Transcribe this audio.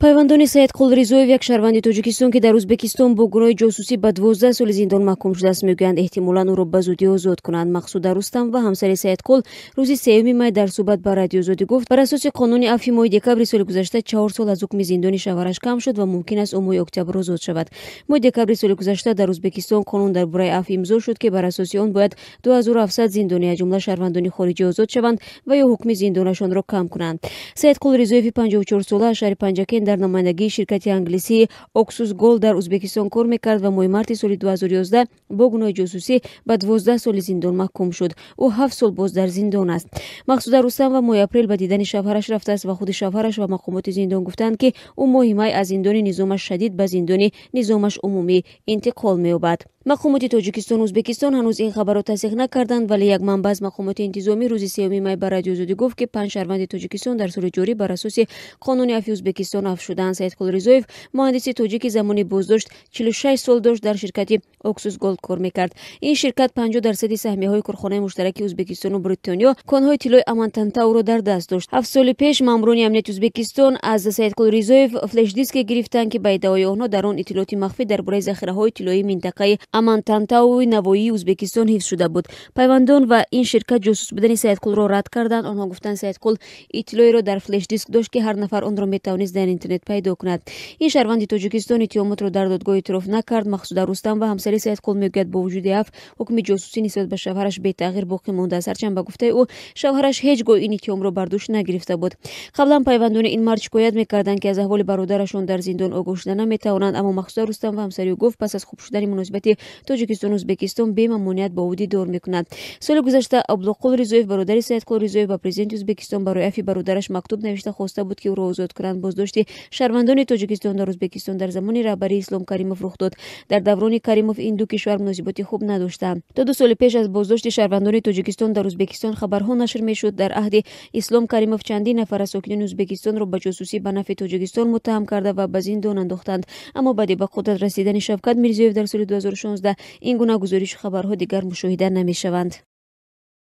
Пайвандони Саидқул Ризоев, як шаҳрванди Тоҷикистон ки дар Узбекистон бо гуноҳи ҷосусӣ ба 12 соли зиндон маҳкум шудааст, мегӯянд эҳтимолан ӯро ба зудӣ озод кунанд. Мақсуда Рустам ва ҳамсари Саидқул рӯзи 3 май дар суҳбат ба радио Озодӣ гуфт, бар асоси қонуни афви моҳи декабри соли гузашта 4 сол аз ҳукми зиндони шавҳараш кам шуд ва мумкин аст ӯ моҳи октябр озод шавад. Моҳи декабри соли гузашта дар Узбекистон қонун дар бораи афв имзо шуд ки бар асоси он бояд 2700 зиндонӣ аз ҷумла шаҳрвандони хориҷӣ озод шаванд ва ё ҳукми зиндонашонро кам кунанд. Саидқул Ризоеви 54 сола аз шаҳри Панҷакен дар намояндагии ширкати англисии Оксус Гол дар Узбекистон кор мекард ва моҳи марти соли 2011 бо гуноҳи ҷосусӣ ба 12 соли зиндон маҳкум шуд. ӯ 7 сол боз дар зиндон аст. Мақсуда Рустам ва моҳи апрел ба дидани шавҳараш рафтааст ва худи шавҳараш ва мақомоти зиндон гуфтанд ки ӯ моҳи май аз зиндони низомаш шадид ба зиндони низомаш умумӣ интиқол меёбад. Мақомоти Тоҷикистон و узбекистон ҳанӯз ин хабарро тасдиқ накарданд, вале як манбаъ аз мақомоти интизомӣ рӯзи 3 май ба радио Озодӣ гуфт ки 5 шаҳрванди Тоҷикистон дар соли ҷорӣ бар асоси қонуни афви Узбекистон афв шуданд. Саидқул Ризоев муҳандиси тоҷики замони боздошт 46 сол дошт, дар ширкати Оксус Голд кор мекард. Ин ширкат 50% саҳмияҳои корхонаи муштараки Узбекистону Бритониё конҳои тиллои Амантантауро дар даст дошт. 7 соли пеш маъмурони амнияти Узбекистон аз Саидқул Ризоев флешдиске гирифтанд ки ба иддаои онҳо дар он иттилоъоти махфӣ дар бораи захираҳои тиллоии минтақаи Амантантау навоии Узбекистон ҳифз шуда буд. Пайвандон ва ин ширкат ҷосус будани Саидқулро рад карданд. онҳо гуфтанд Саидқул иттилоеро дар флешдиск дошт ки ҳар нафар онро метавонист дар интернет пайдо кунад. ин шаҳрванди Тоҷикистон иттиҳомотро дар додгоҳ эътироф накард. Мақсуда Рустам ва ҳамсари Саидқул мегӯяд бо вуҷуди афв ҳукми ҷосусӣ нисбат ба шавҳараш бетағйир боқӣ мондааст, ҳарчанд ба гуфтаи ӯ шавҳараш ҳеҷ гоҳ ин иттиҳомро бар дӯш нагирифта буд. қаблан пайвандони ин мард шикоят мекарданд ки аз аҳволи бародарашон дар зиндон огоҳ шуда наметавонанд, аммо Мақсуда Рустам ва ҳамсари ӯ гуфт пас аз хуб шудани муносибати Тоҷикистону Узбекистон бемамоният бо вуди дор мекунад. соли гузашта Абдулқул Ризоев, бародари Саидқул Ризоев, ба президенти Узбекистон барои афви бародараш мактуб навишта хоста буд ки ӯро озод кунанд. Боздошти шаҳрвандони Тоҷикистон дар Узбекистон дар замони раҳбарии Ислом Каримов рух дод. дар даврони Каримов ин ду кишвар муносиботи хуб надоштанд. то 2 соли пеш аз боздошти шаҳрвандони Тоҷикистон дар Узбекистон хабарҳо нашр мешуд. дар аҳди Ислом Каримов чандин нафар аз сокинони Узбекистонро ба ҷосусӣ ба нафъи Тоҷикистон муттаҳам карда ва ба зиндон андохтанд. аммо баъди ба қудрат расидани Шавкат Мирзиёев дар соли 2016 ин гуна гузориши хабарҳо дигар мушоҳида намешаванд.